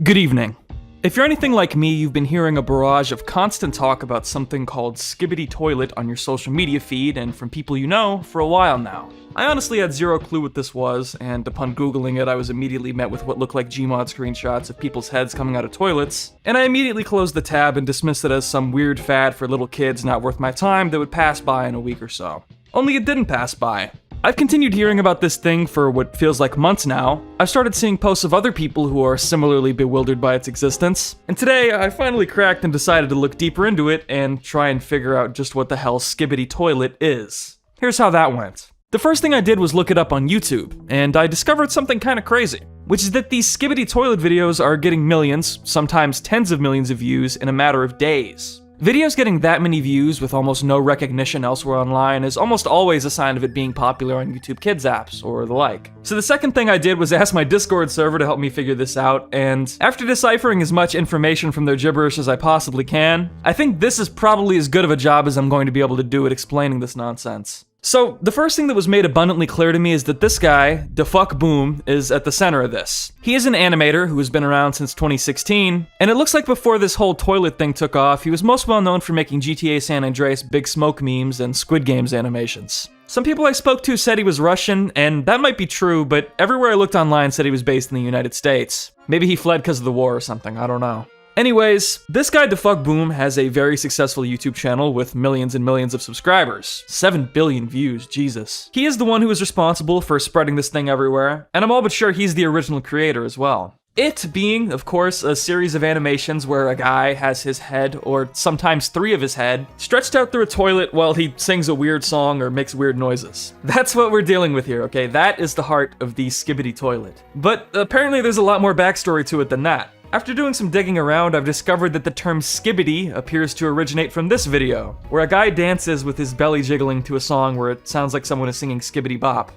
Good evening. If you're anything like me, you've been hearing a barrage of constant talk about something called Skibidi Toilet on your social media feed and from people you know for a while now. I honestly had zero clue what this was, and upon googling it, I was immediately met with what looked like Gmod screenshots of people's heads coming out of toilets, and I immediately closed the tab and dismissed it as some weird fad for little kids not worth my time that would pass by in a week or so. Only it didn't pass by. I've continued hearing about this thing for what feels like months now. I've started seeing posts of other people who are similarly bewildered by its existence, and today I finally cracked and decided to look deeper into it and try and figure out just what the hell Skibidi Toilet is. Here's how that went. The first thing I did was look it up on YouTube, and I discovered something kinda crazy, which is that these Skibidi Toilet videos are getting millions, sometimes tens of millions of views in a matter of days. Videos getting that many views with almost no recognition elsewhere online is almost always a sign of it being popular on YouTube Kids apps or the like. So the second thing I did was ask my Discord server to help me figure this out, and after deciphering as much information from their gibberish as I possibly can, I think this is probably as good of a job as I'm going to be able to do at explaining this nonsense. So, the first thing that was made abundantly clear to me is that this guy, DaFuckBoom, is at the center of this. He is an animator who has been around since 2016, and it looks like before this whole toilet thing took off, he was most well known for making GTA San Andreas Big Smoke memes and Squid Games animations. Some people I spoke to said he was Russian, and that might be true, but everywhere I looked online said he was based in the United States. Maybe he fled because of the war or something, I don't know. Anyways, this guy DaFuckBoom has a very successful YouTube channel with millions and millions of subscribers. 7 billion views, Jesus. He is the one who is responsible for spreading this thing everywhere, and I'm all but sure he's the original creator as well. It being, of course, a series of animations where a guy has his head, or sometimes 3 of his head, stretched out through a toilet while he sings a weird song or makes weird noises. That's what we're dealing with here, okay? That is the heart of the Skibidi Toilet. But apparently there's a lot more backstory to it than that. After doing some digging around, I've discovered that the term skibidi appears to originate from this video, where a guy dances with his belly jiggling to a song where it sounds like someone is singing Skibidi Bop.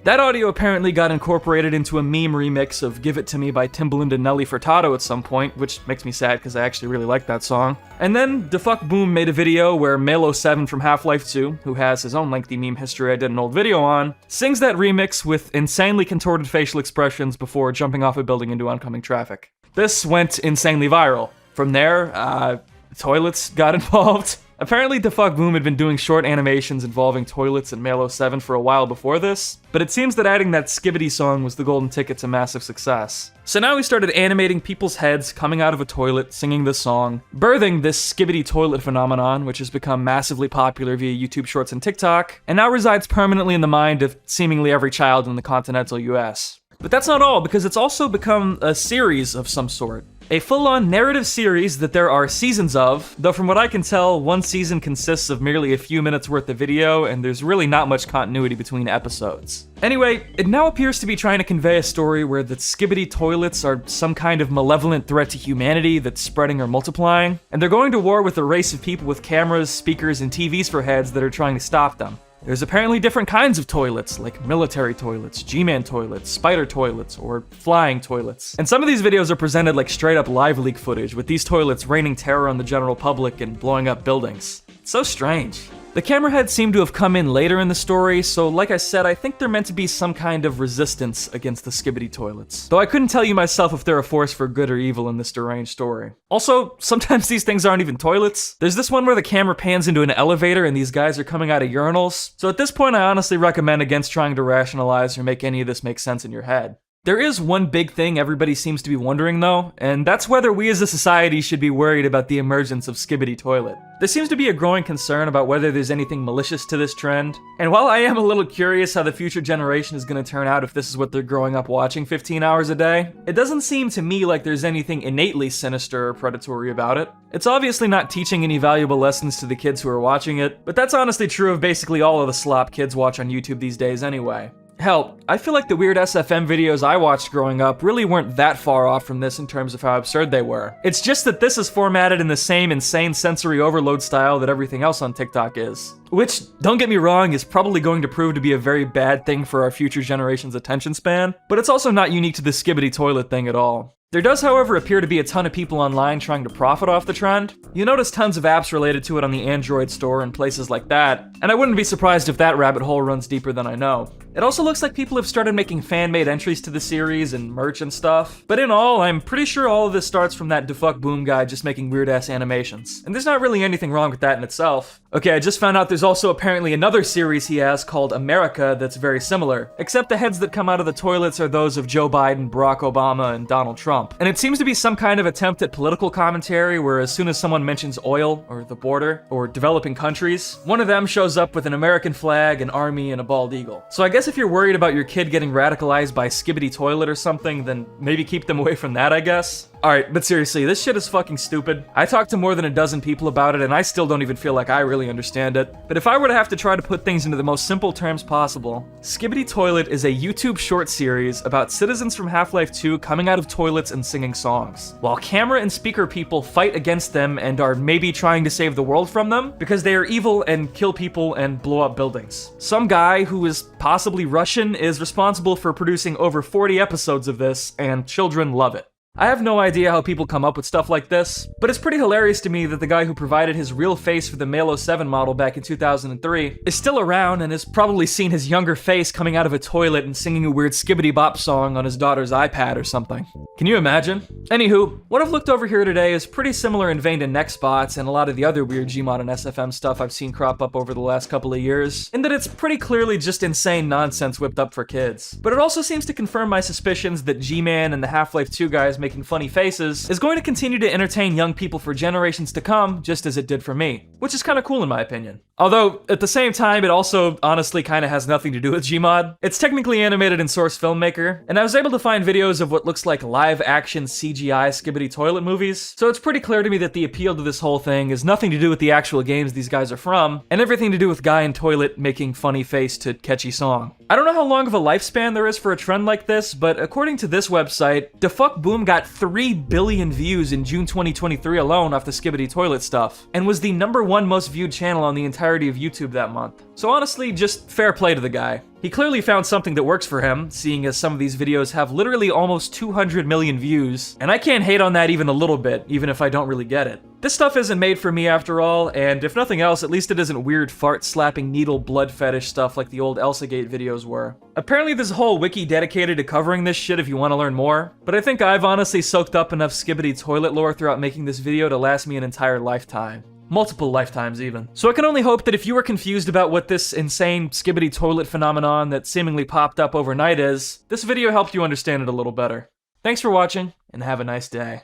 That audio apparently got incorporated into a meme remix of Give It To Me by Timbaland and Nelly Furtado at some point, which makes me sad because I actually really like that song. And then DaFuckBoom made a video where Malo7 from Half-Life 2, who has his own lengthy meme history I did an old video on, sings that remix with insanely contorted facial expressions before jumping off a building into oncoming traffic. This went insanely viral. From there, toilets got involved. Apparently, DaFuckBoom had been doing short animations involving toilets and Malo7 for a while before this, but it seems that adding that Skibidi song was the golden ticket to massive success. So now he started animating people's heads coming out of a toilet, singing this song, birthing this Skibidi Toilet phenomenon, which has become massively popular via YouTube Shorts and TikTok, and now resides permanently in the mind of seemingly every child in the continental US. But that's not all, because it's also become a series of some sort. A full-on narrative series that there are seasons of, though from what I can tell, one season consists of merely a few minutes worth of video, and there's really not much continuity between episodes. Anyway, it now appears to be trying to convey a story where the Skibidi Toilets are some kind of malevolent threat to humanity that's spreading or multiplying, and they're going to war with a race of people with cameras, speakers, and TVs for heads that are trying to stop them. There's apparently different kinds of toilets, like military toilets, G-Man toilets, spider toilets, or flying toilets. And some of these videos are presented like straight up live leak footage, with these toilets raining terror on the general public and blowing up buildings. It's so strange. The camera heads seem to have come in later in the story, so like I said, I think they're meant to be some kind of resistance against the Skibidi Toilets. Though I couldn't tell you myself if they're a force for good or evil in this deranged story. Also, sometimes these things aren't even toilets. There's this one where the camera pans into an elevator and these guys are coming out of urinals, so at this point I honestly recommend against trying to rationalize or make any of this make sense in your head. There is one big thing everybody seems to be wondering though, and that's whether we as a society should be worried about the emergence of Skibidi Toilet. There seems to be a growing concern about whether there's anything malicious to this trend, and while I am a little curious how the future generation is going to turn out if this is what they're growing up watching 15 hours a day, it doesn't seem to me like there's anything innately sinister or predatory about it. It's obviously not teaching any valuable lessons to the kids who are watching it, but that's honestly true of basically all of the slop kids watch on YouTube these days anyway. Hell, I feel like the weird SFM videos I watched growing up really weren't that far off from this in terms of how absurd they were. It's just that this is formatted in the same insane sensory overload style that everything else on TikTok is. Which, don't get me wrong, is probably going to prove to be a very bad thing for our future generation's attention span, but it's also not unique to the Skibidi Toilet thing at all. There does, however, appear to be a ton of people online trying to profit off the trend. You notice tons of apps related to it on the Android store and places like that, and I wouldn't be surprised if that rabbit hole runs deeper than I know. It also looks like people have started making fan-made entries to the series and merch and stuff. But in all, I'm pretty sure all of this starts from that DeFuck Boom guy just making weird-ass animations. And there's not really anything wrong with that in itself. Okay, I just found out there's also apparently another series he has called America that's very similar, except the heads that come out of the toilets are those of Joe Biden, Barack Obama, and Donald Trump. And it seems to be some kind of attempt at political commentary where as soon as someone mentions oil, or the border, or developing countries, one of them shows up with an American flag, an army, and a bald eagle. So I guess if you're worried about your kid getting radicalized by Skibidi Toilet or something, then maybe keep them away from that, I guess. Alright, but seriously, this shit is fucking stupid. I talked to more than a dozen people about it, and I still don't even feel like I really understand it. But if I were to have to try to put things into the most simple terms possible, Skibidi Toilet is a YouTube short series about citizens from Half-Life 2 coming out of toilets and singing songs, while camera and speaker people fight against them and are maybe trying to save the world from them, because they are evil and kill people and blow up buildings. Some guy who is possibly Russian is responsible for producing over 40 episodes of this, and children love it. I have no idea how people come up with stuff like this, but it's pretty hilarious to me that the guy who provided his real face for the Malo 7 model back in 2003 is still around and has probably seen his younger face coming out of a toilet and singing a weird Skibidi Bop song on his daughter's iPad or something. Can you imagine? Anywho, what I've looked over here today is pretty similar in vein to Nextbots and a lot of the other weird Gmod and SFM stuff I've seen crop up over the last couple of years, in that it's pretty clearly just insane nonsense whipped up for kids. But it also seems to confirm my suspicions that G-Man and the Half-Life 2 guys making funny faces is going to continue to entertain young people for generations to come, just as it did for me, which is kind of cool in my opinion. Although, at the same time, it also honestly kind of has nothing to do with Gmod. It's technically animated in Source Filmmaker, and I was able to find videos of what looks like live-action CGI Skibidi Toilet movies, so it's pretty clear to me that the appeal to this whole thing is nothing to do with the actual games these guys are from, and everything to do with guy in toilet making funny face to catchy song. I don't know how long of a lifespan there is for a trend like this, but according to this website, DeFuck Boom got 3 billion views in June 2023 alone off the Skibidi Toilet stuff, and was the #1 most viewed channel on the entirety of YouTube that month. So honestly, just fair play to the guy. He clearly found something that works for him, seeing as some of these videos have literally almost 200 million views, and I can't hate on that even a little bit, even if I don't really get it. This stuff isn't made for me after all, and if nothing else, at least it isn't weird fart-slapping needle blood fetish stuff like the old Elsagate videos were. Apparently there's a whole wiki dedicated to covering this shit if you want to learn more, but I think I've honestly soaked up enough Skibidi Toilet lore throughout making this video to last me an entire lifetime. Multiple lifetimes even. So I can only hope that if you were confused about what this insane Skibidi Toilet phenomenon that seemingly popped up overnight is, this video helped you understand it a little better. Thanks for watching, and have a nice day.